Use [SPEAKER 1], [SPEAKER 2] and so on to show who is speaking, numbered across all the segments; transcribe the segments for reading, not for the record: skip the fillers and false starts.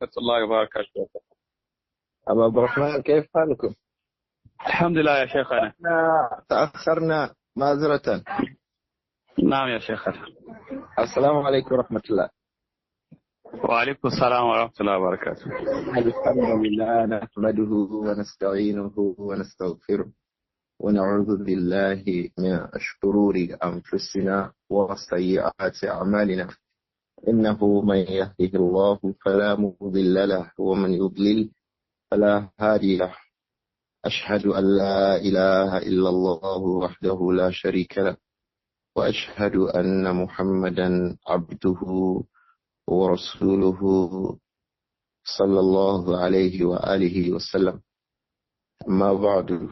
[SPEAKER 1] ورحمة الله وبركاته.
[SPEAKER 2] أبا عبد الرحمن كيف حالكم؟
[SPEAKER 1] الحمد لله يا شيخنا.
[SPEAKER 2] تأخرنا معذرة.
[SPEAKER 1] نعم يا شيخنا.
[SPEAKER 2] السلام عليكم ورحمة الله.
[SPEAKER 1] وعليكم السلام ورحمة الله وبركاته.
[SPEAKER 2] الحمد لله نحمده ونستعينه ونستغفره ونعوذ بالله من شرور أنفسنا وسيئات أعمالنا. إنه من يهده الله فلا مضل له ومن يضلل فلا هادي له. أشهد أن لا إله إلا الله وحده لا شريك له وأشهد أن محمدا عبده ورسوله صلى الله عليه وآله وسلم. أما بعد.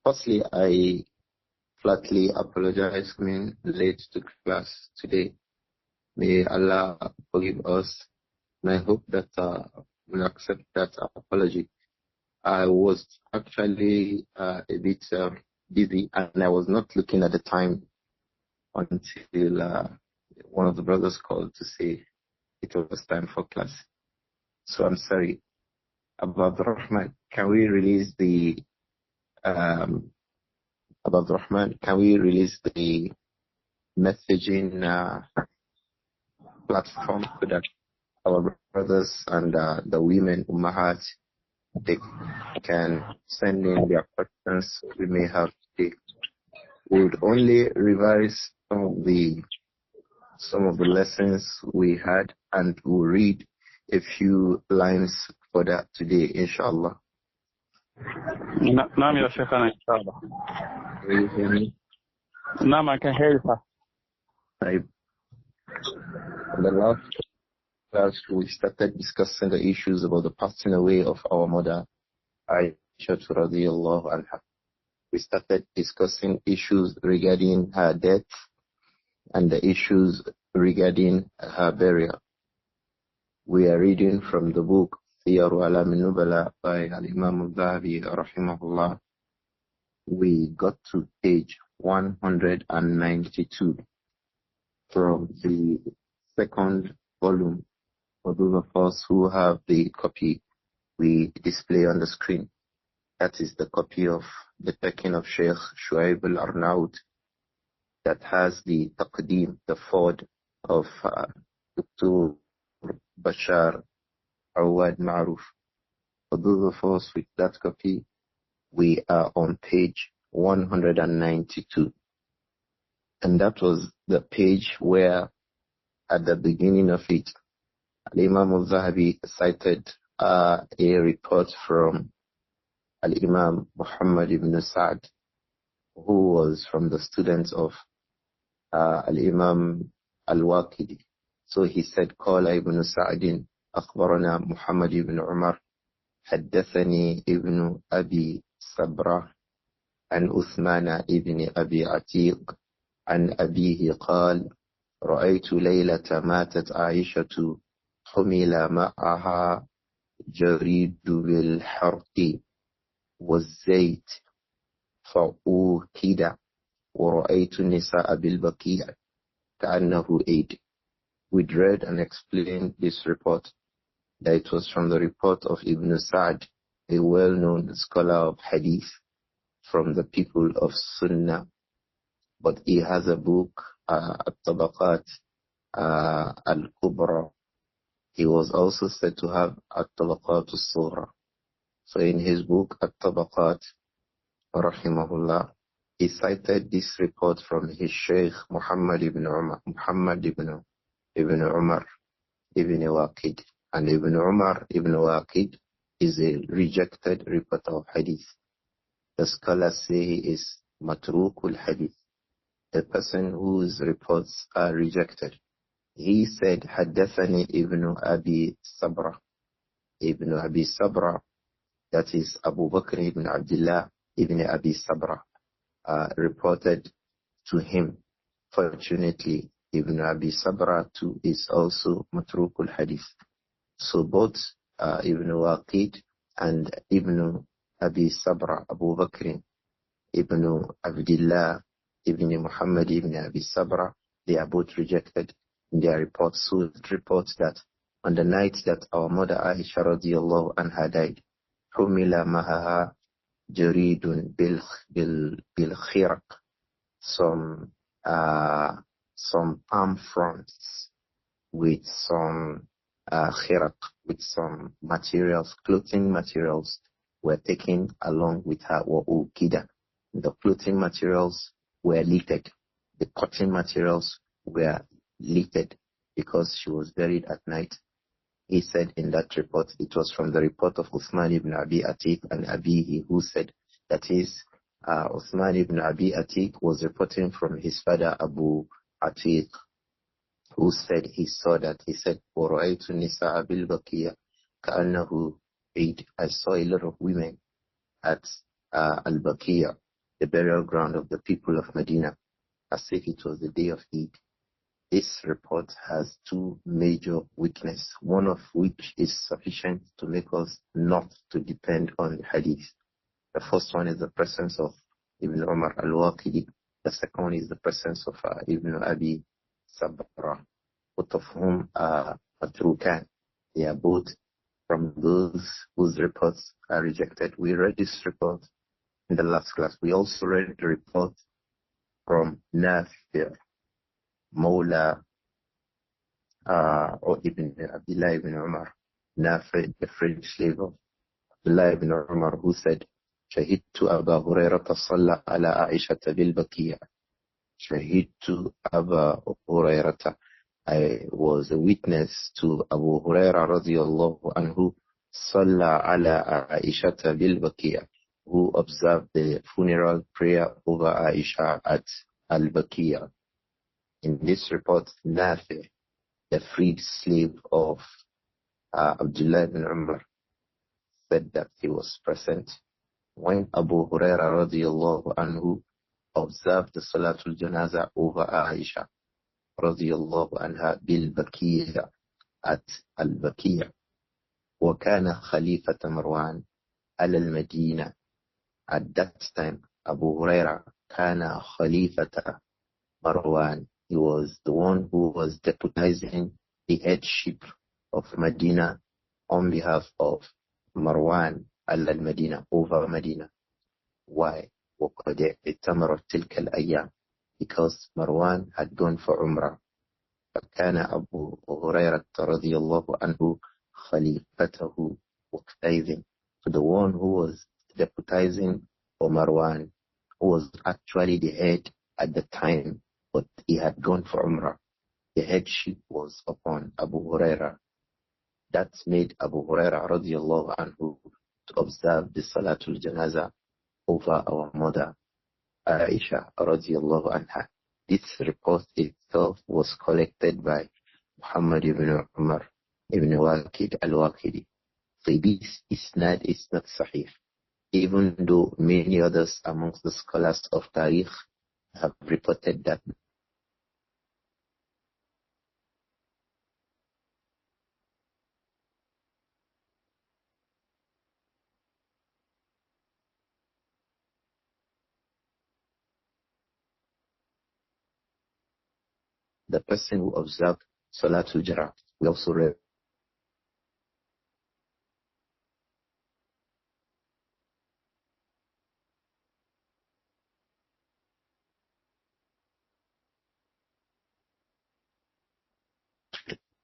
[SPEAKER 2] Firstly, I flatly apologize for being late to class today. May Allah forgive us, and I hope that we'll accept that apology. I was actually a bit busy, and I was not looking at the time until one of the brothers called to say it was time for class. So I'm sorry. Abū Abdur-Rahman, can we release the Abū Abdur-Rahman, can we release the messaging platform so that our brothers and the women Ummahat, they can send in their questions we may have today. We would only revise some of the lessons we had, and we'll read a few lines for that today, inshallah.
[SPEAKER 1] نعم يا شيخنا إن شاء الله.
[SPEAKER 2] Will you hear me?
[SPEAKER 1] نعم I can hear you.
[SPEAKER 2] In the last class, we started discussing the issues about the passing away of our mother, Āishah radiyallahu anha. We started discussing issues regarding her death and the issues regarding her burial. We are reading from the book Siyar A'alām An-Nubala by Imām Adh-Dhahabi rahimahullah. We got to page 192 from the second volume. For those of us who have the copy we display on the screen, that is the copy of the taking of Shaykh Shu'aib al-Arnaud that has the taqdeem, the forward of Dr. Bashar Awad Ma'ruf. For those of us with that copy, we are on page 192. And that was the page where, at the beginning of it, Imām Adh-Dhahabi cited a report from Al-Imam Muhammad ibn Sa'd, who was from the students of Al-Imam Al-Waqidi. So he said, قال ابن سعد أخبرنا محمد بن عمر حدثني ابن أبي صبرة عن عثمان ابن أبي عتيق عن أبيه قال رأيت ليلة ماتت عائشة حمل معها جريد بالحرق والزيت فأوكد ورأيت النساء بالبقيع كأنه أيد. We read and explained this report, that it was from the report of Ibn Sa'd, a well-known scholar of hadith from the people of Sunnah. But he has a book, At-Tabaqat Al-Kubra. He was also said to have At-Tabaqat Al-Sughra. So in his book, At-Tabaqat, rahimahullah, he cited this report from his Shaykh Muhammad ibn Umar ibn Waqid. And Ibn Umar ibn Waqid is a rejected reporter of hadith. The scholars say he is matrukul hadith, a person whose reports are rejected. He said, Haddathani Ibn Abi Sabra. Ibn Abi Sabra, that is Abu Bakr ibn Abdullah ibn Abi Sabra, reported to him. Fortunately, Ibn Abi Sabra too is also matrukul hadith. So both Ibn Waqid and Ibn Abi Sabra, Abu Bakr ibn Abdullah ibn Muhammad ibn Abi Sabra, they are both rejected in their reports. So it reports that On the night that our mother Āishah radiallahu anha died, حُمِلَ مَهَهَا جَرِيدٌ بِالْخِرَقِ, some palm fronds with some khiraq, with some materials, clothing materials were taken along with her, وَأُوكِدَ. The clothing materials were littered. The cotton materials were littered because she was buried at night. He said in that report, it was from the report of Uthman ibn Abi Atiq and Abihi, who said, that is, Uthman ibn Abi Atiq was reporting from his father Abu Atiq, who said he saw that. He said, وَرَأَيْتُ النِّسَاءَ بِالْبَقِيَّةِ كَأَنَّهُ عِيدٌ. I saw a lot of women at Al-Baqiyah, the burial ground of the people of Medina, as if it was the day of Eid. This report has two major weaknesses, one of which is sufficient to make us not to depend on the hadith. The first one is the presence of Ibn Umar al-Waqidi. The second one is the presence of Ibn Abi Sabra, both of whom are matrukan. They are both from those whose reports are rejected. We read this report in the last class. We also read the report from Nafir, Mawla, or Ibn Abdullah ibn Umar, Nafir, the French slave of Abdullah ibn Umar, who said, شهدت أبا هريرة صلى على عائشة بالبقية. شهدت أبا هريرة. I was a witness to Abu Hurairah radiyallahu anhu صلى على عائشة بالبقية, who observed the funeral prayer over Āishah at Al-Baqiyah. In this report, Nafi, the freed slave of Abdullah ibn Umar, said that he was present when Abu Hurairah radiallahu anhu observed the Salatul Janaza over Āishah radiallahu anha bil-Baqiyah, at Al-Baqiyah. وَكَانَ خَلِيفَةَ مَرْوَانَ عَلَى الْمَدِينَةِ. At that time, Abu Hurairah كَانَ خَلِيفَةَ Marwan. He was the one who was deputizing the headship of Medina on behalf of Marwan al-Medina, over Medina. Why? وَقَدْ اعْتَمَرَتْ تِلْكَ الْأَيَّامِ, because Marwan had gone for Umrah. فكان أبو هريرة رضي الله عنه خليفته وقتئذ. So the one who was deputizing for Marwan, who was actually the head at the time, but he had gone for Umrah. The headship was upon Abu Hurairah. That made Abu Hurairah radiallahu anhu to observe the Salatul Janaza over our mother Āishah radiallahu anha. This report itself was collected by Muhammad ibn Umar ibn Waqid al-Waqidi. So this isnad is not sahih, even though many others amongst the scholars of Tariq have reported that the person who observed Salatul Jarrah. We also read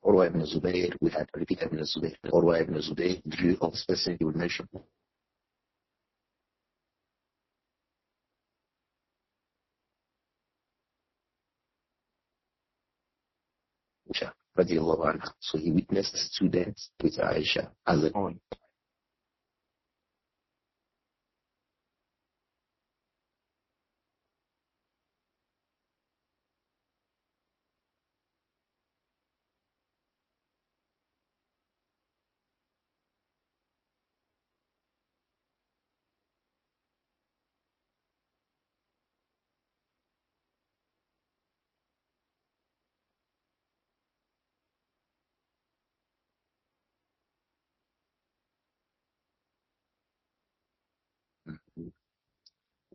[SPEAKER 2] Urwa ibn Zubayr. We had repeated ibn Zubayr. Urwa ibn Zubayr, the view of this person he would mention. Āishah radiallahu anha. So he witnessed students with Āishah as a on.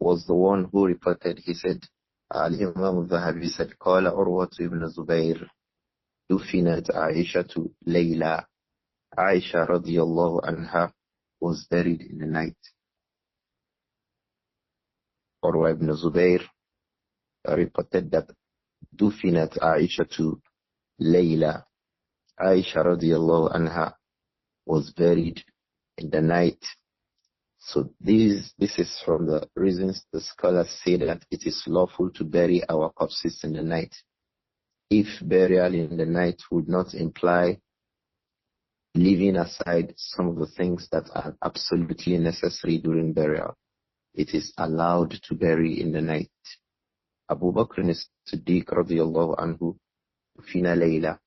[SPEAKER 2] Was the one who reported, he said, Imām Adh-Dhahabi said, قال عروة ibn Zubayr, dufinat Āishatu Layla. Āishah radiyallahu anha was buried in the night. Urwa ibn Zubayr reported that dufinat Āishatu Layla. Āishah radiyallahu anha was buried in the night. So this is from the reasons the scholars say that it is lawful to bury our corpses in the night. If burial in the night would not imply leaving aside some of the things that are absolutely necessary during burial, it is allowed to bury in the night. Abu Bakr as-Siddiq radiyallahu anhu fina layla.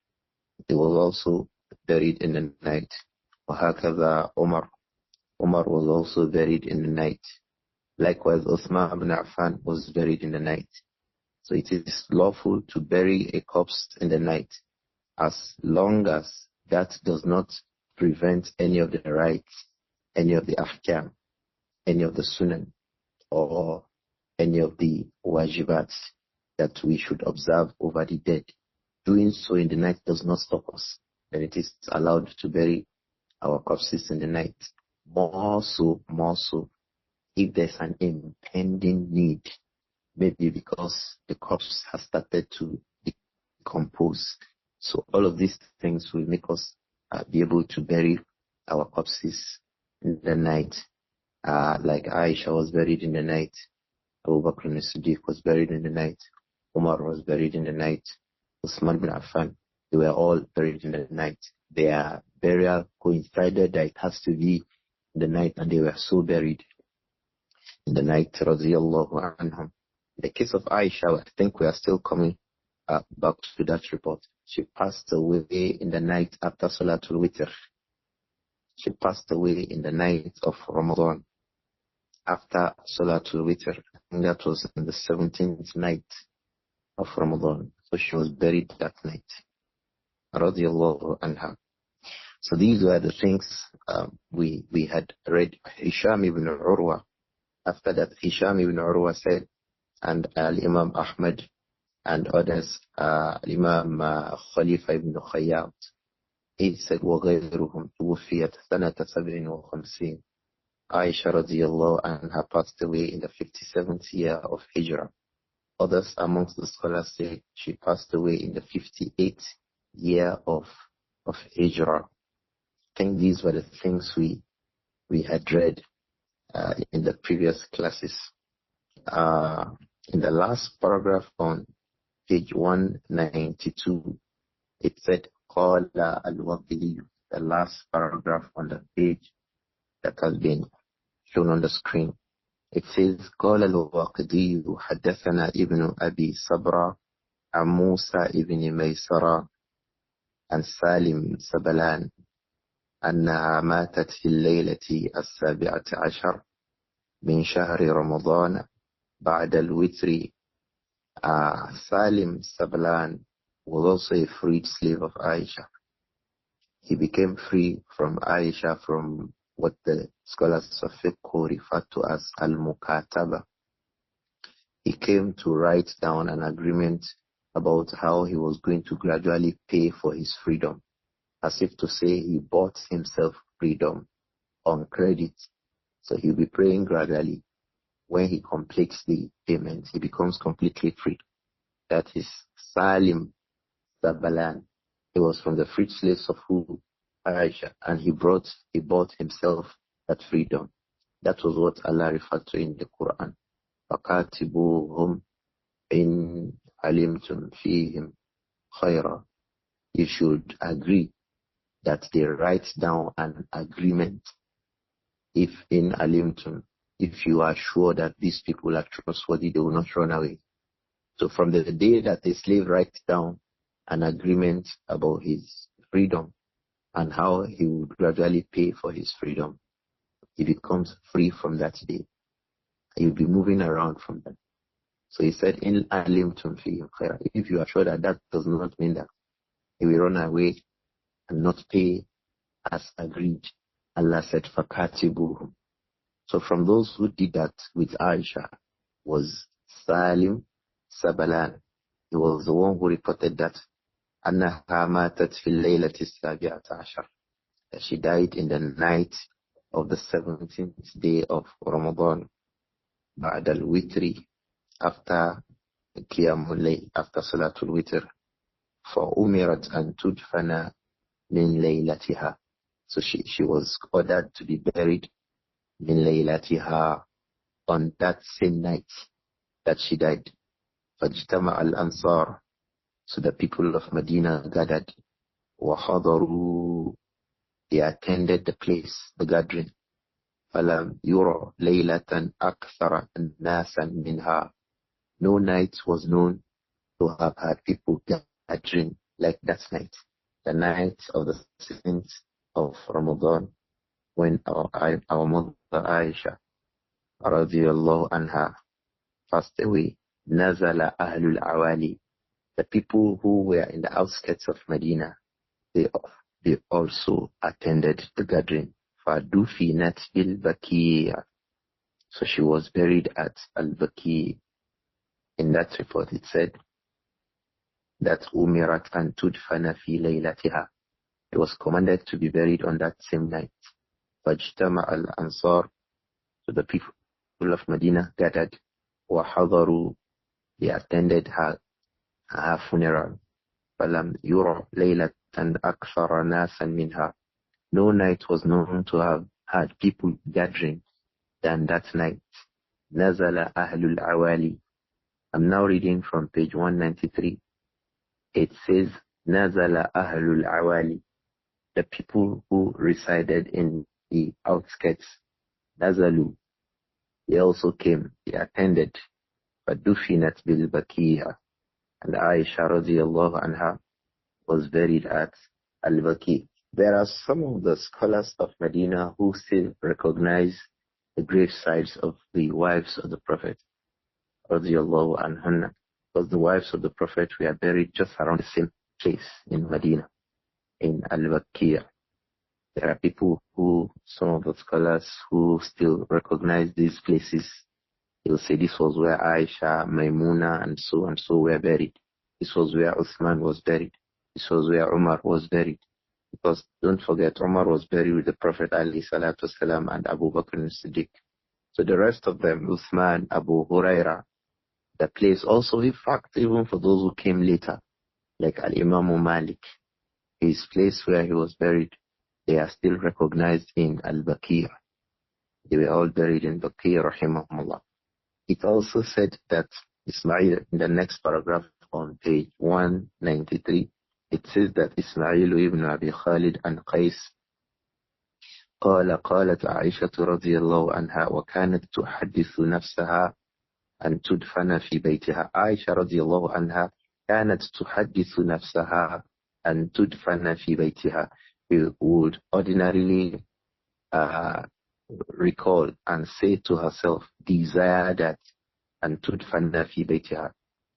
[SPEAKER 2] He was also buried in the night. وهكذا Umar was also buried in the night. Likewise, Uthman ibn Affan was buried in the night. So it is lawful to bury a corpse in the night as long as that does not prevent any of the rights, any of the ahkam, any of the sunan, or any of the wajibats that we should observe over the dead. Doing so in the night does not stop us. Then it is allowed to bury our corpses in the night. More so, if there's an impending need, maybe because the corpse has started to decompose. So all of these things will make us be able to bury our corpses in the night. Like Āishah was buried in the night. Abu Bakr as-Siddiq was buried in the night. Umar was buried in the night. Uthman ibn Affan, they were all buried in the night. Their burial coincided that it has to be in the night, and they were so buried in the night, radiyallahu anhum. In the case of Āishah, I think we are still coming back to that report. She passed away in the night after Salatul Witr. She passed away in the night of Ramadan after Salatul Witr. I think that was in the 17th night of Ramadan. So she was buried that night, radiyallahu anha. So these were the things we had read. Hisham ibn Urwa. After that, Hisham ibn Urwa said, and Imam Ahmad and others, Imam Khalifa ibn Khayyat, he said, وَغَيْرُهُمْ تُوفِيَتْ سَنَةَ 57. Āishah radiyallahu anha passed away in the 57th year of Hijrah. Others amongst the scholars say she passed away in the 58th year of Hijrah. I think these were the things we had read in the previous classes. In the last paragraph on page 192, it said, قَالَ الْوَقِدِيُّ. The last paragraph on the page that has been shown on the screen. It says, قَالَ الْوَقِدِيُّ حَدَّثَنَا ابن أبي صبرا عن موسى ابن ميسرة عن سالم سبلان أنها ماتت في الليلة 17 من شهر رمضان بعد الوتر. Salim Sablan was also a freed slave of Āishah. He became free from Āishah from what the scholars of fiqh refer to as al-mukataba. He came to write down an agreement about how he was going to gradually pay for his freedom, as if to say he bought himself freedom on credit. So he'll be praying gradually. When he completes the payment, he becomes completely free. That is Salim Sabalan. He was from the freed slaves of who? Āishah, and he bought himself that freedom. That was what Allah referred to in the Quran. فَقَاتِبُوهُمْ إِنْ عَلِمْتُمْ فِيهِمْ خَيْرًا. You should agree that they write down an agreement. If in alimtum, if you are sure that these people are trustworthy, they will not run away. So from the day that a slave writes down an agreement about his freedom and how he would gradually pay for his freedom, he becomes free from that day. He will be moving around from that. So he said, in alimtum fihim khaira. If you are sure that that does not mean that he will run away and not pay as agreed, Allah said, fakatibuhum. So from those who did that with Āishah was Salim Sabalan. He was the one who reported that أنها ماتت في الليلة السابعة عشر. She died in the night of the 17th day of Ramadan, بعد الوتر, after قيام الليل, after صلاة الوتر. فأمرت أن تدفن من ليلتها. So she was ordered to be buried من ليلتها, on that same night that she died. فاجتمع الأنصار. So the people of Medina gathered. وحضروا. They attended the place, the gathering. فلم يرى ليلة أكثر ناسا منها. No night was known to have had people gathering like that night. The night of the 16th of Ramadan, when our mother Āishah radiallahu anha passed away. Nazala ahlul awali. The people who were in the outskirts of Medina, they also attended the gathering. Fadufinat bil Baqi'. So she was buried at al-Baqi'. In that report it said that umirat an tudfana fi laylatiha. It was commanded to be buried on that same night. Fajtama al-ansar. So the people of Medina gathered. Wahadaru. They attended her funeral. Falam yura laylatan akthara nasan minha. No night was known to have had people gathering than that night. Nazala ahlul awali. I'm now reading from page 193. It says, Nazala ahlul awali. The people who resided in the outskirts. Nazalu. They also came. They attended. Fadufinat bil Baqi'. And Āishah radiallahu anha was buried at al-Baqi'. There are some of the scholars of Medina who still recognize the grave sites of the wives of the Prophet radiallahu anhunna, because the wives of the Prophet were buried just around the same place in Medina, in al-Baqi'. There are people who, some of the scholars who still recognize these places. They will say this was where Āishah, Maimuna, and so were buried. This was where Uthman was buried. This was where Umar was buried. Because don't forget, Umar was buried with the Prophet alayhi salatu wasalam and Abu Bakr as-Siddiq. So the rest of them, Uthman, Abu Huraira, the place also, in fact, even for those who came later, like Al-Imam Malik, his place where he was buried, they are still recognized in Al-Baqi'. They were all buried in Baqi', rahimahumullah. It also said that Ismail, in the next paragraph on page 193, it says that Ismail ibn Abi Khalid and Qais قالت عائشة رضي الله عنها وكانت تحدث نفسها أن تدفن في بيتها. عائشة رضي الله عنها كانت تحدث نفسها أن تدفن في بيتها. She would ordinarily recall and say to herself, desire that and tudfanna fi baytiha,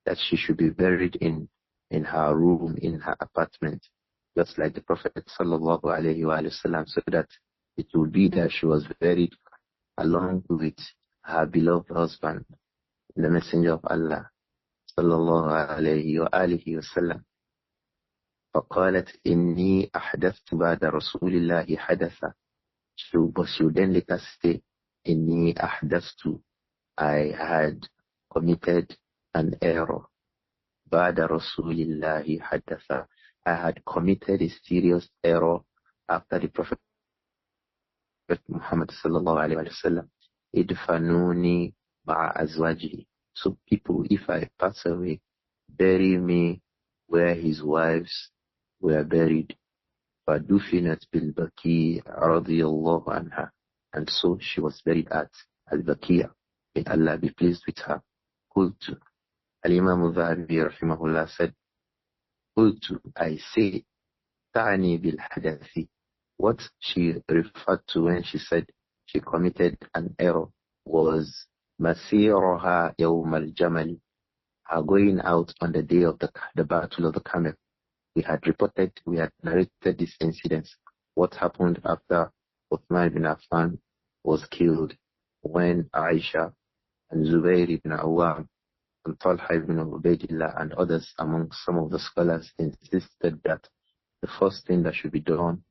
[SPEAKER 2] that she should be buried in her room, in her apartment, just like the Prophet sallallahu alaihi wasallam, so that it would be that she was buried along with her beloved husband, the Messenger of Allah sallallahu alaihi wa alihi wasallam. فقالت إني أحدثت بعد رسول الله حدثا. But she would then later say, إني أحدثت, I had committed an error. بعد رسول الله حدثا, I had committed a serious error after the Prophet Muhammad sallallahu alayhi wa sallam. Idfanuni ma'a azwajihi. So people, if I pass away, bury me where his wives were buried. فَدُفِنَتْ بِالْبَقِيعِ رَضِيَ اللَّهُ عَنْهَا. And so she was buried at Al-Baqi'. May Allah be pleased with her. قُلْتُ. Al-Imām Adh-Dhahabi rahimahullah said, قُلْتُ, I say, تَعْنِي بِالْحَدَثِ. What she referred to when she said she committed an error was مَسِيرُهَا يَوْمَ الْجَمَلِ, her going out on the day of the Battle of the Camel. We had narrated this incident, what happened after Uthman ibn Affan was killed, when Āishah and Zubayr ibn Awwam and Talha ibn Ubaydillah and others among some of the scholars insisted that the first thing that should be done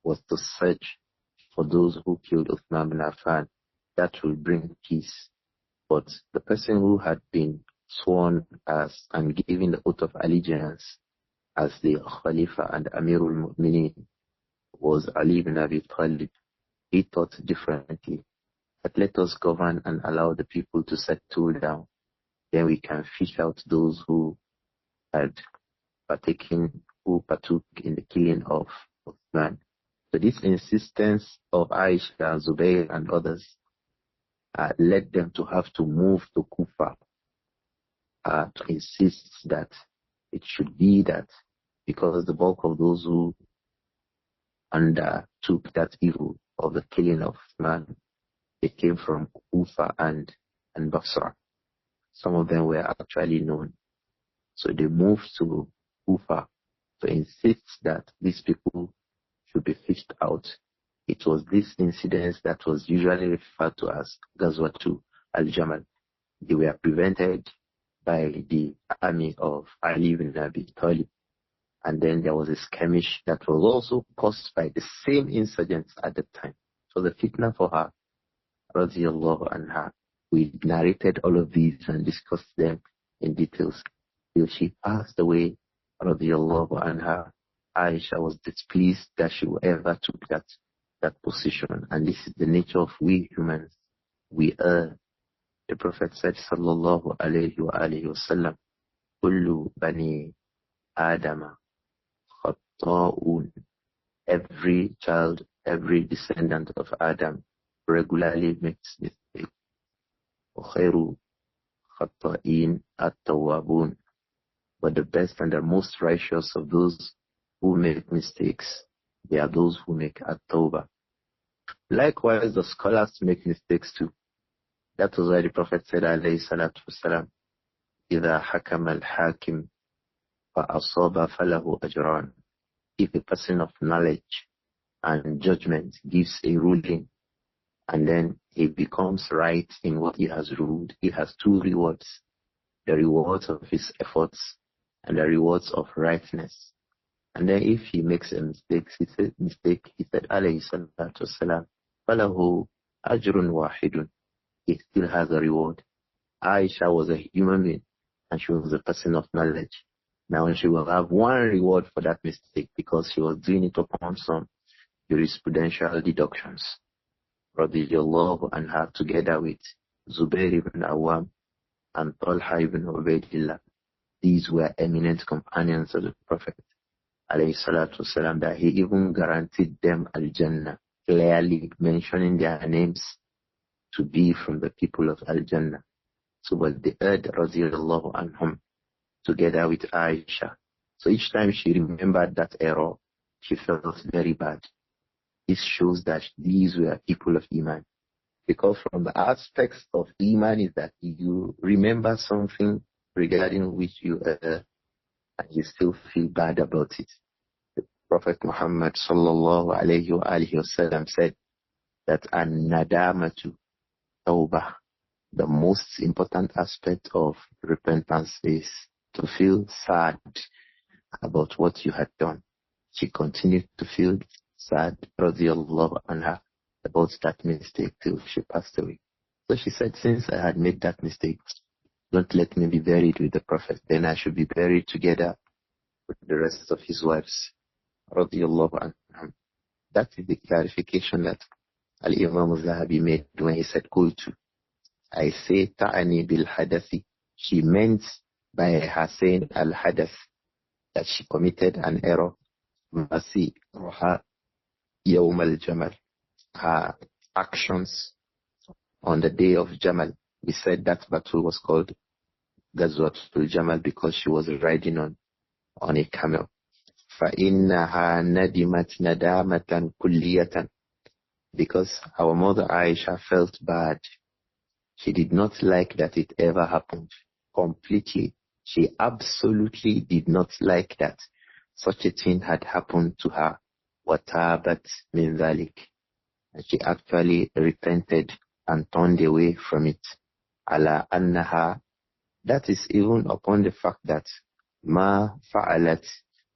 [SPEAKER 2] was to search for those who killed Uthman bin Affan. That will bring peace. But the person who had been sworn as and given the oath of allegiance as the Khalifa and Amirul Mu'mineen was Ali ibn Abi Talib. He thought differently. But let us govern and allow the people to settle down. Then we can fish out those who had partook in the killing of Uthman. So this insistence of Āishah, Zubayr and others led them to have to move to Kufa to insist that it should be that, because the bulk of those who undertook that evil of the killing of man, they came from Kufa and Basra. Some of them were actually known. So they moved to Kufa to insist that these people should be fished out. It was this incident that was usually referred to as Ghazwatu al-Jamal. They were prevented by the army of Ali ibn Abi Talib. And then there was a skirmish that was also caused by the same insurgents at the time. So the fitna for her, radiallahu anha, we narrated all of these and discussed them in details till she passed away, radiallahu anha. Āishah was displeased that she ever took that position. And this is the nature of we humans. We err. The Prophet said, sallallahu alayhi wa alihi wa sallam, kullu bani adama khatta'un. Every child, every descendant of Adam regularly makes mistakes. وَخَيْرُ خَطَّئِينَ التَّوَّابُونَ. But the best and the most righteous of those who make mistakes, they are those who make at-tawbah. Likewise, the scholars make mistakes too. That was why the Prophet said, alayhi salatu wasalam, إِذَا حَكَمَ الْحَاكِمْ فَأَصَابَ فَلَهُ أَجْرًا. If a person of knowledge and judgment gives a ruling, and then he becomes right in what he has ruled, he has two rewards. The rewards of his efforts and the rewards of rightness. And then if he makes a mistake, he said, alayhi salatu wasalam, فَلَهُ أَجْرٌ وَاحِدٌ. He still has a reward. Āishah was a human being, and she was a person of knowledge. Now she will have one reward for that mistake because she was doing it upon some jurisprudential deductions. Radiyallahu anha, together with Zubayr ibn Awwam and Talha ibn Ubaydillah. These were eminent companions of the Prophet, alayhi salatu wasalam, that he even guaranteed them al-Jannah, clearly mentioning their names to be from the people of al-Jannah. So but they heard radiyallahu anhum together with Āishah. So each time she remembered that error, she felt very bad. This shows that these were people of Iman. Because from the aspects of Iman is that you remember something regarding which you err and you still feel bad about it. The Prophet Muhammad sallallahu alayhi wa alihi wasallam said that an-nadamatu tawbah. The most important aspect of repentance is to feel sad about what you had done. She continued to feel sad, radiyallahu anha, about that mistake till she passed away. So she said, since I had made that mistake, don't let me be buried with the Prophet. Then I should be buried together with the rest of his wives, radiyallahu anha. That is the clarification that Imām Adh-Dhahabi made when he said, Qultu. I say, ta'ani bil hadathi. She meant by her saying al-hadath that she committed an error. Masi roha yawm al-jamal. Her actions on the day of Jamal. We said that battle was called Ghazwatul Jamal because she was riding on a camel. فَإِنَّهَا نَدِمَتْ نَدَامَةً كُلِّيَةً. Because our mother Āishah felt bad. She did not like that it ever happened. Completely. She absolutely did not like that such a thing had happened to her. وَتَابَتْ مِنْ ذَلِكَ. And she actually repented and turned away from it. عَلَى أَنَّهَا That is even upon the fact that ما فعلت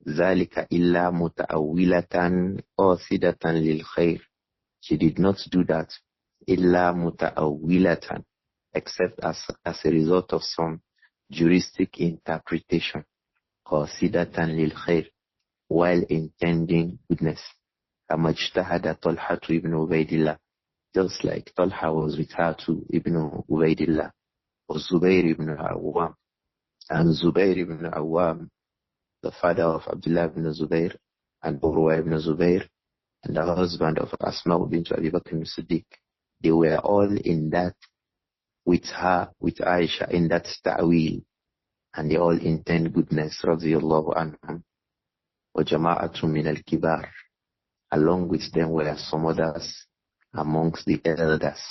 [SPEAKER 2] ذلك إلا متأولة قاصدة للخير. She did not do that إلا متأولة, except as a result of some juristic interpretation, قاصدة للخير, while intending goodness. كما اجتهد طلحة ibn Ubaydillah, just like Talha was with her to Ibn Ubaydillah, or Zubayr ibn Awwam. And Zubayr ibn Awwam, the father of Abdullah ibn Zubayr, and Urwa ibn Zubayr, and the husband of Asma bint Abi Bakr as-Siddiq, they were all in that with her, with Āishah, in that ta'wil, and they all intend goodness, radiyallahu anhum. Wa jama'atun min al-kibar. Along with them were some others amongst the elders,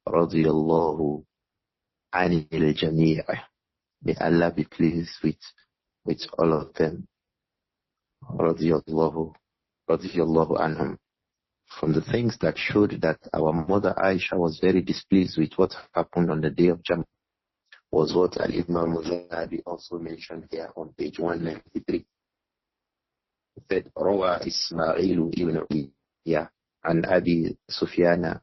[SPEAKER 2] radiyallahu anil jami'. May Allah be pleased with all of them, radiyallahu anhum. From the things that showed that our mother Āishah was very displeased with what happened on the day of Jam' was what Imām Adh-Dhahabi also mentioned here on page 193. He said, Rawa Ismail ibn Ulayya and Abi Sufyan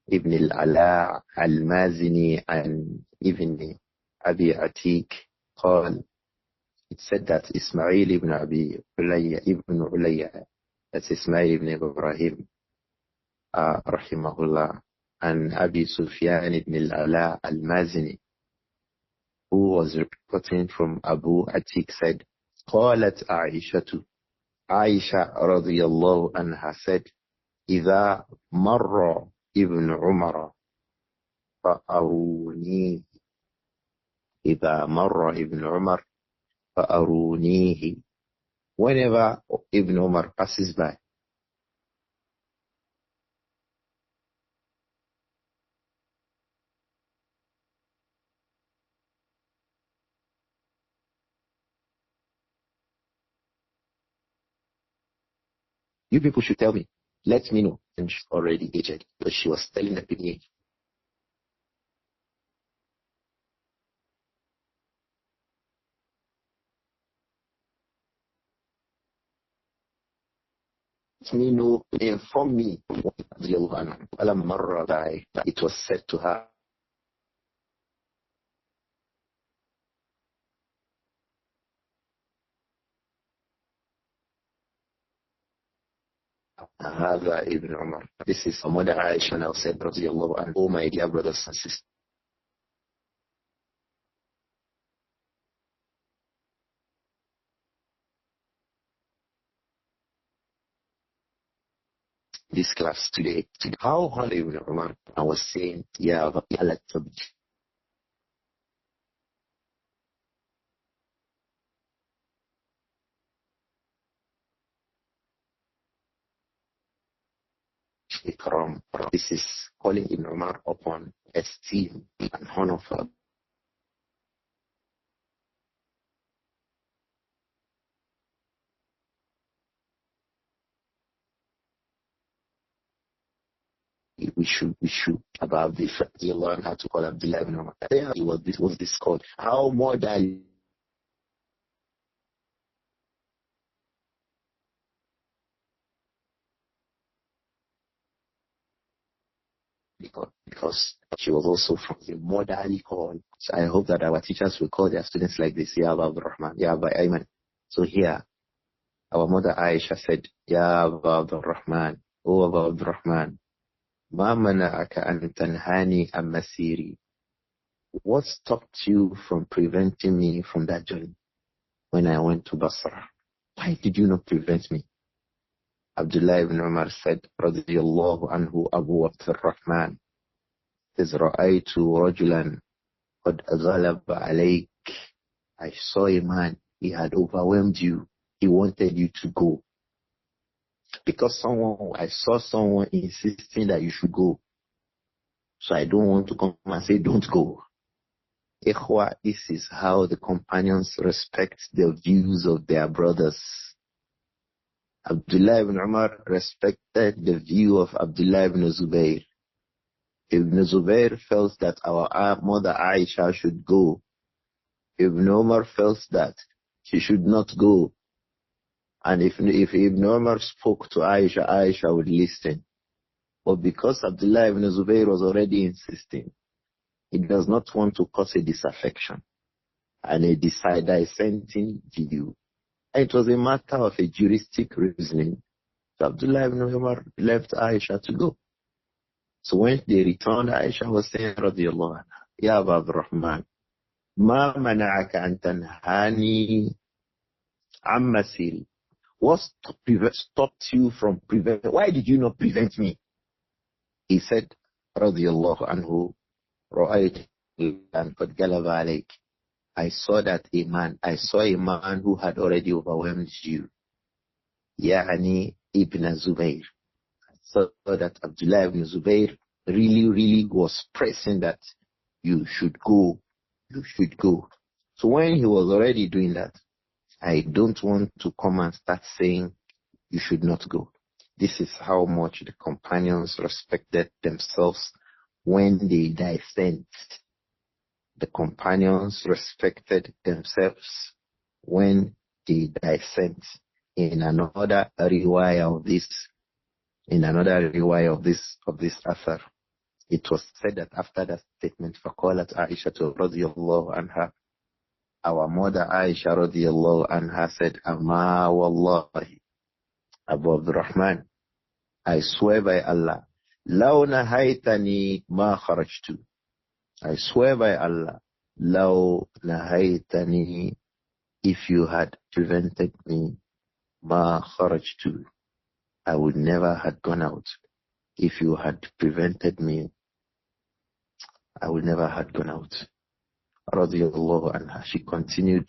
[SPEAKER 2] ibn al-Ala al-Mazini and ibn Abi Atiq قال, it said that Ismail ibn Abi Ulayya, that's Ismail ibn Ibrāhīm rahimahullah, and Abi Sufyan ibn al-Ala al-Mazini, who was reporting from Abu Atiq, said, قالت عائشة, Āishah radiyallahu anha said, إذا مر ابن عمر فأرونيه, إذا مر ابن عمر فأرونيه, whenever Ibn Umar passes by, you people should tell me, let me know. And she's already aged, but she was telling the people, let me know, inform me. It was said to her, هذا Ibn Umar. This is Mother Āishah now said, radiyallahu anhu, oh my dear brothers and sisters, this class today, how Ibn Umar, I was saying, yeah, Ikram. This is calling Ibn Umar upon esteem and honor for we should about this. You learn how to call Abdullah ibn Umar. What this called? How more than because she was also from the motherly call. So I hope that our teachers will call their students like this, Ya Abu Abdurrahman, Ya Abu Ayman. So here, our mother Āishah said, Ya Abu Abdurrahman, O Abu Abdurrahman, Ma mana'aka an tanhani am masiri. What stopped you from preventing me from that journey when I went to Basra? Why did you not prevent me? Abdullah ibn Umar said, radiyallahu anhu, Abu Abdurrahman, is ra'aytu rajulan qad ghalaba alayk. I saw a man, he had overwhelmed you. He wanted you to go. Because I saw someone insisting that you should go. So I don't want to come and say, don't go. Ikhwa, this is how the companions respect the views of their brothers. Abdullah ibn Umar respected the view of Abdullah ibn Zubayr. Ibn Zubayr felt that our mother Āishah should go. Ibn Umar felt that she should not go. And if Ibn Umar spoke to Aisha, Aisha would listen. But because Abdullah ibn Zubayr was already insisting, he does not want to cause a disaffection and a dissenting view. And it was a matter of a juristic reasoning. So Abdullah ibn Umar left Aisha to go. So when they returned, Aisha was saying, radiyallahu anha, Ya Abu Abdurrahman, ma mana'aka an tanhani amma siri. What stopped you from preventing? Why did you not prevent me? He said, radiyallahu anhu, ra'aytu an qad galaba alayk. I saw a man who had already overwhelmed you. Yani Ibn Zubayr. So that Abdullah ibn Zubayr really was pressing that you should go. So when he was already doing that, I don't want to come and start saying you should not go. This is how much the companions respected themselves when they dissent. The companions respected themselves when they dissent. In another riwayah of this author, it was said that after that statement, فَقَالَتْ عَائِشَةُ رَضِيَ اللَّهُ عَنْهَا, our mother Aisha radiyallahu anha said, Amma wallahi, Abu Abdurrahman, I swear by Allah, law nahaytani ma kharajtu. I swear by Allah, law nahaytani, if you had prevented me, ma kharajtu, I would never have gone out. If you had prevented me, I would never have gone out. Radiyallahu anha. She continued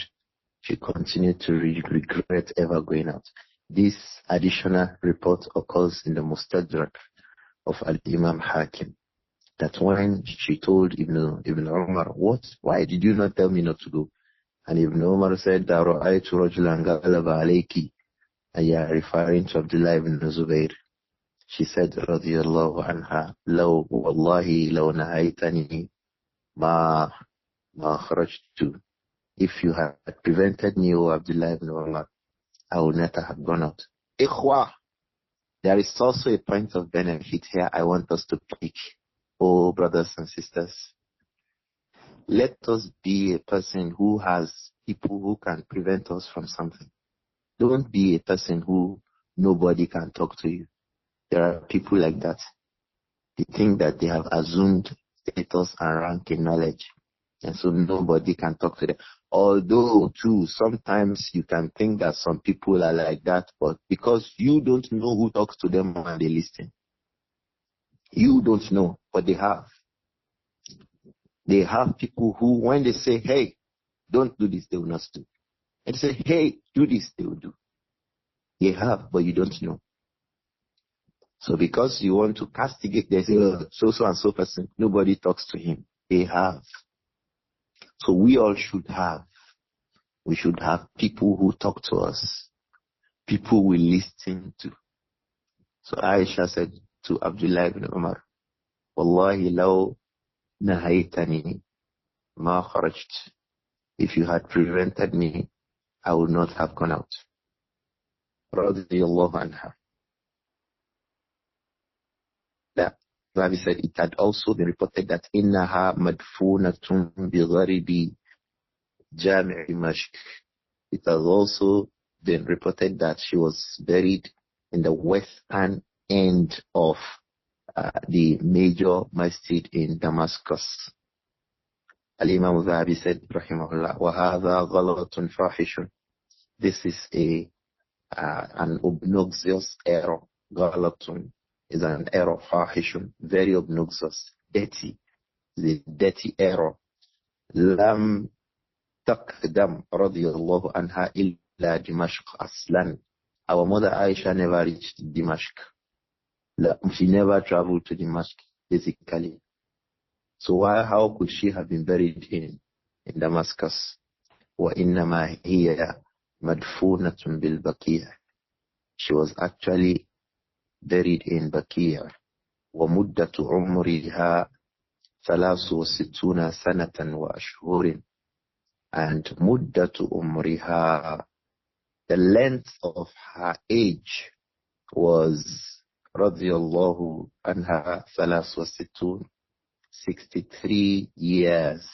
[SPEAKER 2] to regret ever going out. This additional report occurs in the Mustadrak of Al-Imam Hakim, that when she told Ibn Umar, why did you not tell me not to go? And Ibn Umar said, Ra'aytu rajulan ghalaba alayki, and you are referring to Abdullah ibn Zubayr. She said, radiyallahu anha, law wallahi law nahaytani ma kharajtu. If you had prevented me, O Abdullah ibn Umar, I would not have gone out. Ikhwa, there is also a point of benefit here I want us to pick. Oh, brothers and sisters, let us be a person who has people who can prevent us from something. Don't be a person who nobody can talk to you. There are people like that. They think that they have assumed status and rank in knowledge, and so nobody can talk to them. Although, too, sometimes you can think that some people are like that, but because you don't know who talks to them when they listen. You don't know, but they have. They have people who, when they say, hey, don't do this, they will not do. And they say, hey, do this, they will do. They have, but you don't know. So because you want to castigate, they say, oh, so and so person, nobody talks to him. They have. So we all should have. We should have people who talk to us. People we listen to. So Aisha said to Abdullah ibn Umar, Wallahi law nahaytani ma kharajt. If you had prevented me, I would not have gone out. Radiyallahu anha. Rabbi said it had also been reported that innaha madfunatun bi gharibi jami' Dimashq. It has also been reported that she was buried in the western end of the major masjid in Damascus. Al-Imām Adh-Dhahabi said, rahimahullah, وَهَذَا غَلَطٌ فَاحِشٌ. This is an obnoxious error. غَلَطٌ is an error, fahishun, very obnoxious, dirty, the dirty error. Lam taqdam radiyallahu anha illa Dimashq aslan. Our mother Aisha never reached Dimashq. She never traveled to Dimashq, basically. So how could she have been buried in Damascus? Wa innama hiya madfunatun bil Baqiyah. She was actually buried in Baqiyah. ومدة عمرها 63 سنة وأشهر. And muddatu umriha, the length of her age was radiyallahu anha thalas wa sittun, 63 years,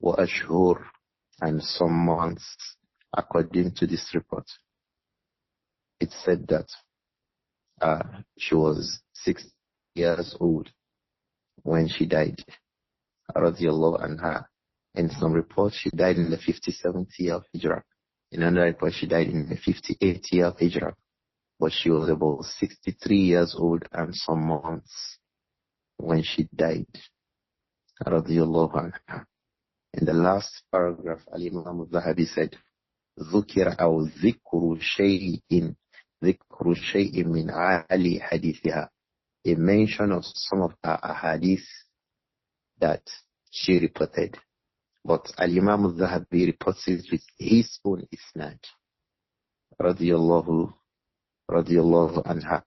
[SPEAKER 2] wa ashhur, and some months, according to this report. It said that she was 6 years old when she died, radiyallahu anha. In some reports, she died in the 57th year of Hijrah. In another report, she died in the 58th year of Hijrah. But she was about 63 years old and some months when she died, radiyallahu anha. In the last paragraph, Imām Adh-Dhahabi said, ذُكِرَ أَوْ ذِكْرُ شَيْءٍ مِنْ عَالِي حَدِيثِهَا, a mention of some of her ahadith that she reported. But Imām Adh-Dhahabi reports it with his own isnad, radiyallahu anha.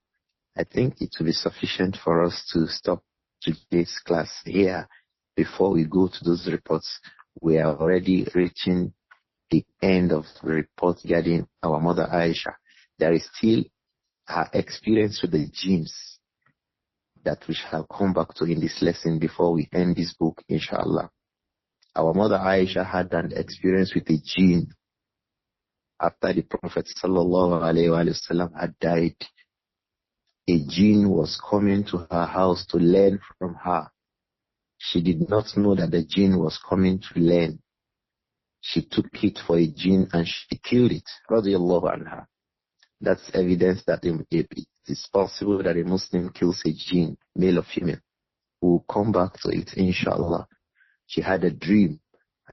[SPEAKER 2] I think it will be sufficient for us to stop today's class here before we go to those reports. We are already reaching the end of the report regarding our mother Āishah. There is still her experience with the jinns that we shall come back to in this lesson before we end this book, inshallah. Our mother Āishah had an experience with a jinn after the Prophet sallallahu alaihi wasallam had died. A jinn was coming to her house to learn from her. She did not know that the jinn was coming to learn. She took it for a jinn and she killed it, radiyallahu anha. That's evidence that it is possible that a Muslim kills a jinn, male or female. We'll come back to it, inshallah. She had a dream.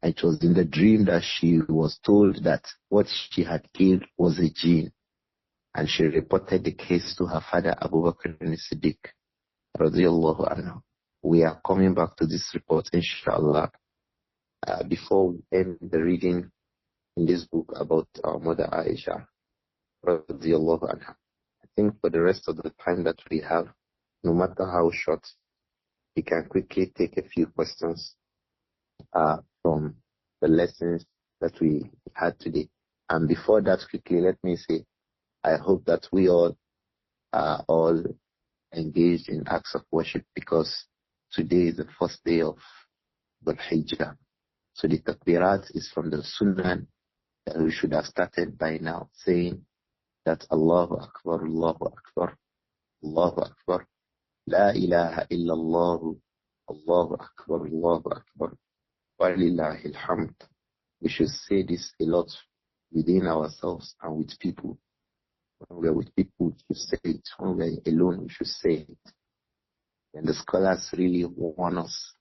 [SPEAKER 2] It was in the dream that she was told that what she had killed was a jinn. And she reported the case to her father, Abu Bakr as-Siddiq, radiyallahu anhu. We are coming back to this report, inshallah, before we end the reading in this book about our mother Āishah, radiyallahu anha. I think for the rest of the time that we have, no matter how short, we can quickly take a few questions from the lessons that we had today. And before that, quickly, let me say, I hope that we all are all engaged in acts of worship, because today is the first day of Dhul-Hijjah. So the takbirat is from the Sunnah that we should have started by now, saying that Allahu Akbar, Allahu Akbar, Allahu Akbar, La ilaha illallah, Allahu Akbar, Allahu Akbar, Walillahi alhamd. We should say this a lot within ourselves and with people. When we are with people, we should say it. When we are alone, we should say it. And the scholars really warn us.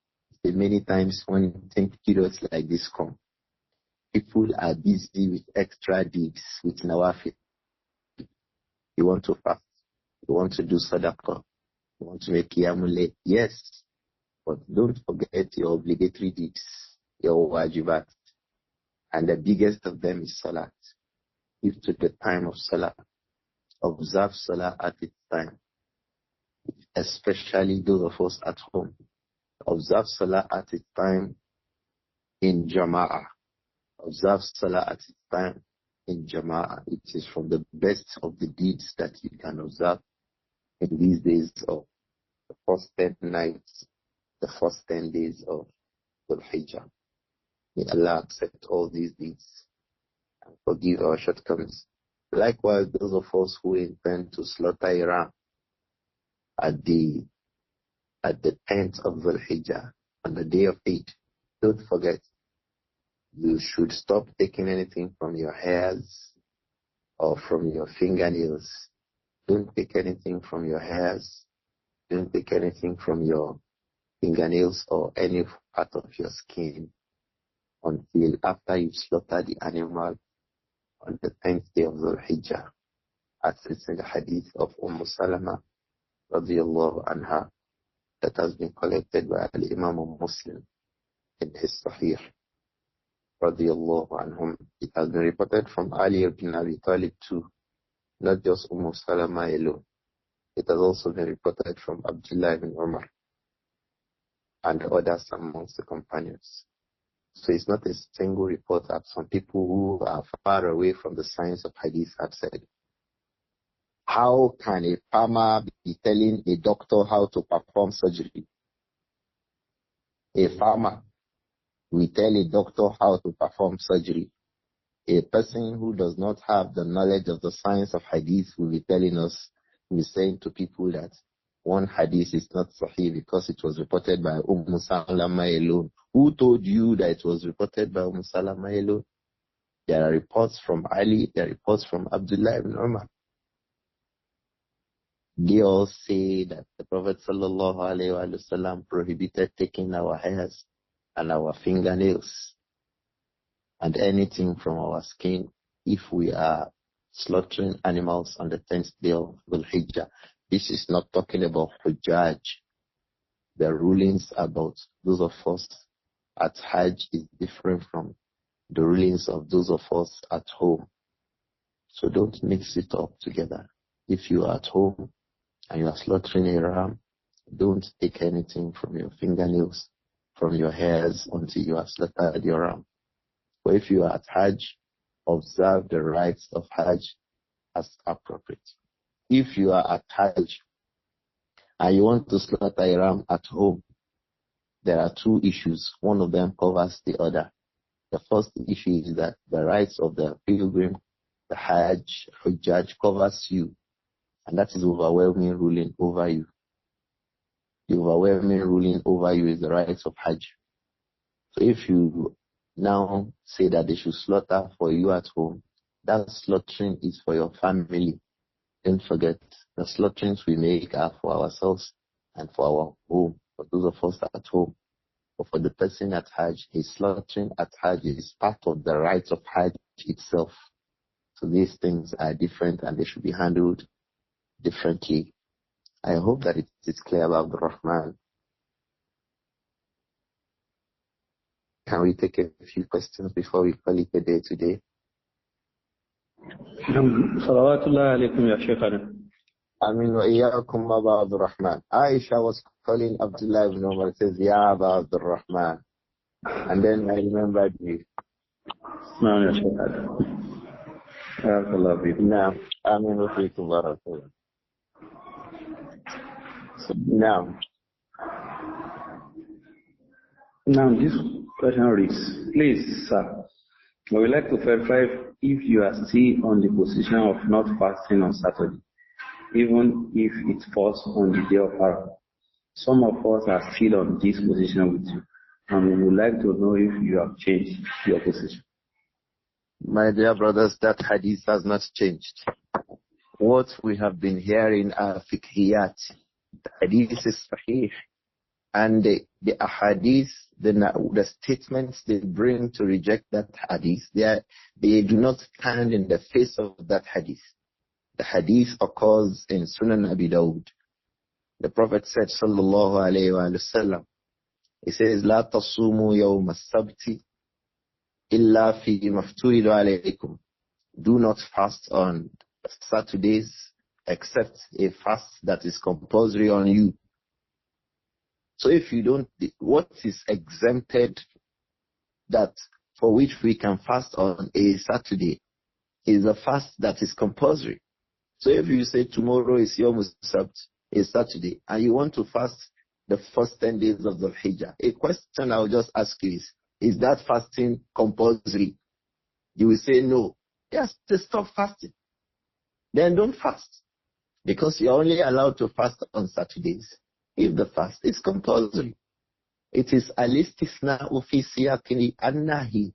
[SPEAKER 2] Many times when you think periods like this come, people are busy with extra deeds, with nawafil. You want to fast, you want to do sadaqah, you want to make qiyamul layl. Yes, but don't forget your obligatory deeds, your wajibat. And the biggest of them is salat. If to the time of salah, observe salah at its time, especially those of us at home. Observe salah at its time in jama'ah. Observe salah at its time in jama'ah. It is from the best of the deeds that you can observe in these days of the first 10 nights, the first 10 days of Dhul-Hijjah. May Allah accept all these deeds and forgive our shortcomings. Likewise, those of us who intend to slaughter a ram at the 10th of Dhul-Hijjah, on the day of Eid, don't forget, you should stop taking anything from your hairs or from your fingernails. Don't take anything from your hairs. Don't take anything from your fingernails or any part of your skin until after you slaughter the animal on the 10th day of Dhul-Hijjah, as it's in the hadith of Salama radiyallahu anha, that has been collected by Imām Muslim in his Sahih radiyallahu anhum. It has been reported from Ali ibn Abi Talib too, not just Salama alone. It has also been reported from Abdullah ibn Umar and others amongst the companions. So it's not a single report that some people who are far away from the science of hadith have said. How can a farmer be telling a doctor how to perform surgery? A farmer will tell a doctor how to perform surgery. A person who does not have the knowledge of the science of hadith will be telling us, will be saying to people that one hadith is not sahih because it was reported by Salama alone. Who told you that it was reported by Salama alone? There are reports from Ali, there are reports from Abdullah ibn Umar. They all say that the Prophet sallallahu alaihi wasallam prohibited taking our hairs and our fingernails and anything from our skin if we are slaughtering animals on the 10th day of Dhul-Hijjah. This is not talking about Hujjaj. The rulings about those of us at Hajj is different from the rulings of those of us at home. So don't mix it up together. If you are at home and you are slaughtering a ram, don't take anything from your fingernails, from your hairs until you have slaughtered your ram. But if you are at Hajj, observe the rites of Hajj as appropriate. If you are at Hajj and you want to slaughter a ram at home, there are two issues. One of them covers the other. The first issue is that the rights of the pilgrim, the Hujjaj covers you, and that is overwhelming ruling over you. The overwhelming ruling over you is the rights of Hajj. So if you now say that they should slaughter for you at home, that slaughtering is for your family. Don't forget, the slaughterings we make are for ourselves and for our home, for those of us at home. But for the person at Hajj, his slaughtering at Hajj is part of the rites of Hajj itself. So these things are different and they should be handled differently. I hope that it is clear about the Rahman. Can we take a few questions before we call it a day today?
[SPEAKER 1] Salawatullah alaykum ya Shaykhana.
[SPEAKER 2] Amin wa iyyakum Aba Abdur-Rahman. Āishah was calling Abdullah ibn Umar, says, Ya Aba Abdur-Rahman. And then I remembered you.
[SPEAKER 1] No, ya Shaykhana.
[SPEAKER 2] Now, Amin wa fiikum barakallah.
[SPEAKER 1] Now this question reads, please, sir, I would like to verify if you are still on the position of not fasting on Saturday, even if it falls on the day of Arafah. Some of us are still on this position with you, and we would like to know if you have changed your position.
[SPEAKER 2] My dear brothers, that hadith has not changed. What we have been hearing are fiqhiyat. The hadith is sahih. And the ahadith, the statements they bring to reject that hadith, they do not stand in the face of that hadith. The hadith occurs in Sunan Abi Dawud. The Prophet said, sallallahu alayhi wa sallam, he says, La tasumu yawm as-sabti illa fi mafturidu alaykum. Do not fast on Saturdays except a fast that is compulsory on you. So if you don't, what is exempted that for which we can fast on a Saturday is a fast that is compulsory. So if you say tomorrow is Yawm as-Sabt, a Saturday, and you want to fast the first 10 days of the Hijjah, a question I'll just ask you is that fasting compulsory? You will say no. Yes, to stop fasting. Then don't fast. Because you're only allowed to fast on Saturdays if the fast is compulsory. It is al-istisna'u fi siyaqi an-nahi.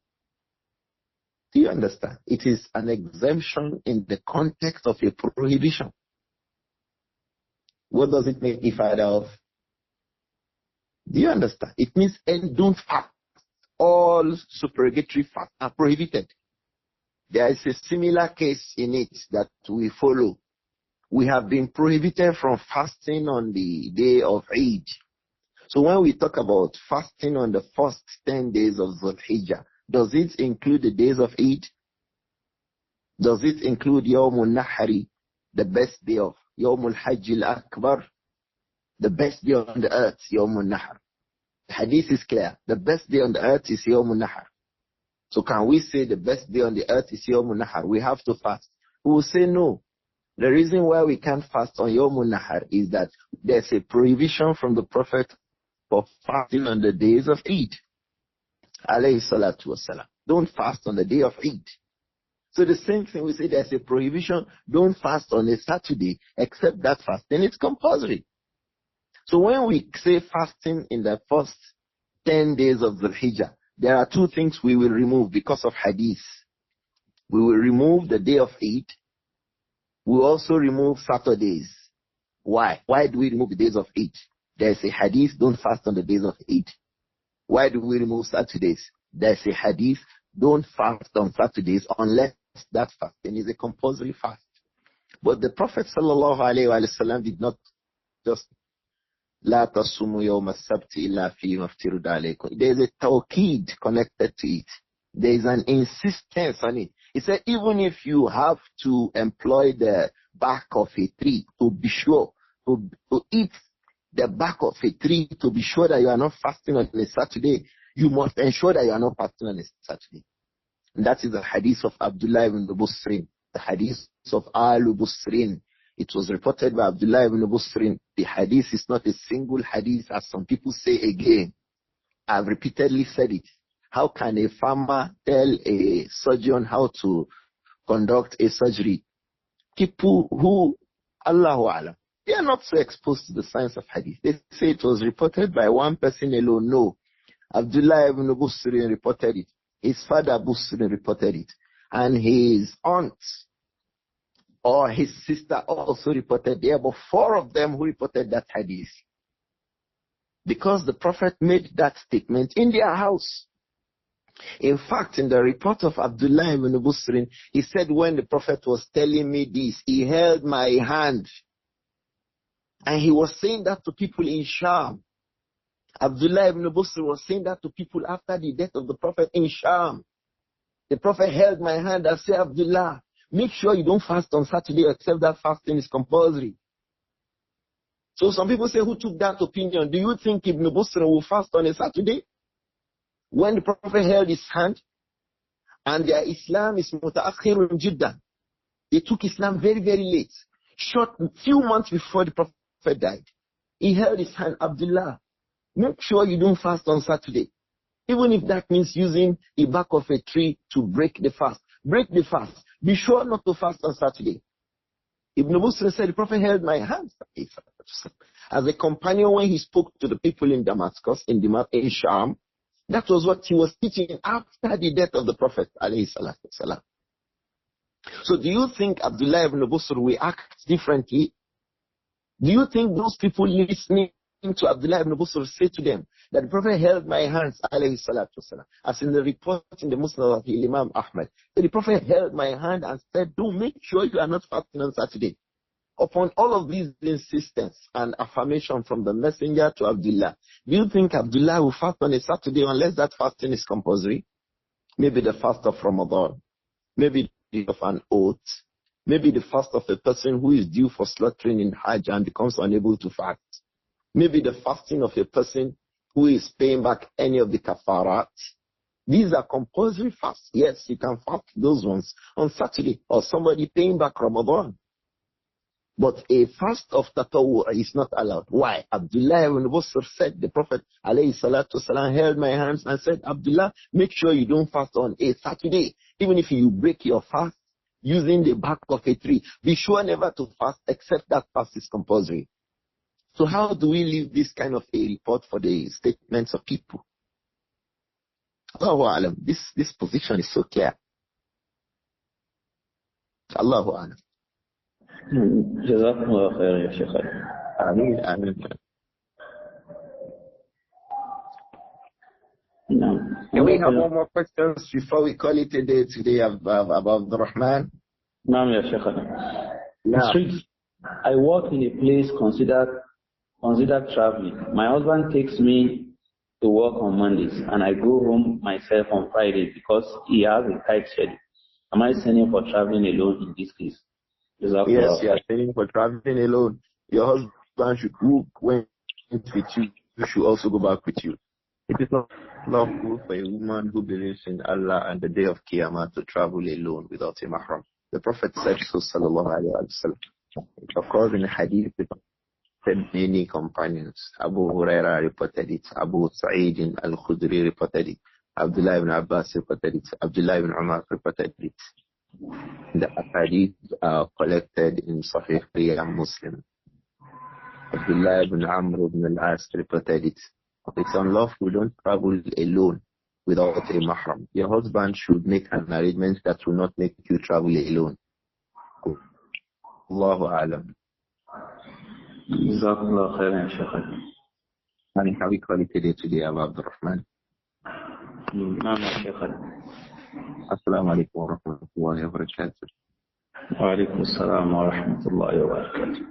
[SPEAKER 2] Do you understand? It is an exemption in the context of a prohibition. What does it make ifada of? Do you understand? It means don't fast. All supererogatory fasts are prohibited. There is a similar case in it that we follow. We have been prohibited from fasting on the day of Eid. So when we talk about fasting on the first 10 days of Dhul-Hijjah, does it include the days of Eid? Does it include Yawmul Nahari, the best day of Yawmul Hajj al-Akbar, the best day on the earth, Yawmul Nahar? hadith is clear. The best day on the earth is Yawm al-Nahar. So can we say the best day on the earth is Yawm al-Nahar? We have to fast. We will say no. The reason why we can't fast on Yawm al-Nahar is that there's a prohibition from the Prophet for fasting on the days of Eid. Alayhi salatu wasalam. Don't fast on the day of Eid. So the same thing, we say there's a prohibition, don't fast on a Saturday, except that fast, then it's compulsory. So when we say fasting in the first 10 days of the Hijjah, there are two things we will remove because of hadith. We will remove the day of Eid. We will also remove Saturdays. Why? Why do we remove the days of Eid? There's a hadith, don't fast on the days of Eid. Why do we remove Saturdays? There's a hadith, don't fast on Saturdays unless that fasting is a compulsory fast. But the Prophet ﷺ did not just لا تصوموا يوم السبت إلا فيما افترض عليكم. There is a tawqid connected to it. There is an insistence on it. He said even if you have to employ the back of a tree to be sure, to eat the back of a tree to be sure that you are not fasting on a Saturday, you must ensure that you are not fasting on a Saturday. And that is the hadith of Abdullah ibn Busrin, the hadith of Al-Busrin. It was reported by Abdullah ibn Busrin. The hadith is not a single hadith as some people say again. I've repeatedly said it. How can a farmer tell a surgeon how to conduct a surgery? People who, Allahu Alam, they are not so exposed to the science of hadith. They say it was reported by one person alone. No. Abdullah ibn Busrin reported it. His father Busrin reported it. And his aunt or his sister also reported there. But four of them who reported that hadith. Because the Prophet made that statement in their house. In fact, in the report of Abdullah ibn Busrin, he said when the Prophet was telling me this, he held my hand. And he was saying that to people in Sham. Abdullah ibn Busr was saying that to people after the death of the Prophet in Sham. The Prophet held my hand and said, Abdullah, make sure you don't fast on Saturday except that fasting is compulsory. So some people say, who took that opinion? Do you think Ibn Busr will fast on a Saturday? When the Prophet held his hand, and their Islam is mutaakhirun jiddan. They took Islam very, very late. Short, few months before the Prophet died. He held his hand, Abdullah, make sure you don't fast on Saturday. Even if that means using the back of a tree to break the fast. Break the fast. Be sure not to fast on Saturday. Ibn Busr said, the Prophet held my hand. As a companion when he spoke to the people in Damascus, in Sham, that was what he was teaching after the death of the Prophet. So do you think Abdullah ibn Busr will act differently? Do you think those people listening to Abdullah ibn Busr say to them that the Prophet held my hands, as in the report in the Musnad of Imām Ahmad, that the Prophet held my hand and said, don't make sure you are not fasting on Saturday. Upon all of these insistence and affirmation from the messenger to Abdullah, do you think Abdullah will fast on a Saturday unless that fasting is compulsory? Maybe the fast of Ramadan, maybe the of an oath, maybe the fast of a person who is due for slaughtering in Hajj and becomes unable to fast. Maybe the fasting of a person who is paying back any of the kafarat. These are compulsory fasts. Yes, you can fast those ones on Saturday, or somebody paying back Ramadan. But a fast of tatawwu is not allowed. Why? Abdullah ibn Busr said, the Prophet ﷺ held my hands and said, Abdullah, make sure you don't fast on a Saturday. Even if you break your fast using the back of a tree, be sure never to fast except that fast is compulsory. So how do we leave this kind of a report for the statements of people? Allahu Alam. This position is so clear. Allahu Alam.
[SPEAKER 1] جزاكم الله خير يا شيخ.
[SPEAKER 2] Ameen, ameen. Can we have one more questions before we call it a day today about the Rahman?
[SPEAKER 1] نعم يا شيخ. I work in a place considered traveling. My husband takes me to work on Mondays and I go home myself on Friday because he has a tight schedule. Am I sending for traveling alone in this case?
[SPEAKER 2] Yes, you are sending for traveling alone. Your husband should go when with you. You should also go back with you. it not lawful for a woman who believes in Allah and the day of Qiyamah to travel alone without a mahram? The Prophet said so, sallallahu alayhi wa sallam. It occurs in a hadith with many companions. Abu Huraira reported it, Abu Sa'id al-Khudri reported it, Abdullah ibn Abbas reported it, Abdullah ibn Umar reported it. The hadith are collected in Sahih and Muslim. Abdullah ibn Amr ibn al-As reported it. It's unlawful, don't travel alone without a mahram. Your husband should make an arrangement that will not make you travel alone. Allahu A'lam.
[SPEAKER 1] Jazakallah khairan, Shaykh.
[SPEAKER 2] And how we call it today, Abu Abdurrahman.
[SPEAKER 1] Shaykh.
[SPEAKER 2] Assalamu alaikum wa rahmatullahi wa barakatuh.
[SPEAKER 1] Wa alaikum assalam wa rahmatullahi wa barakatuh.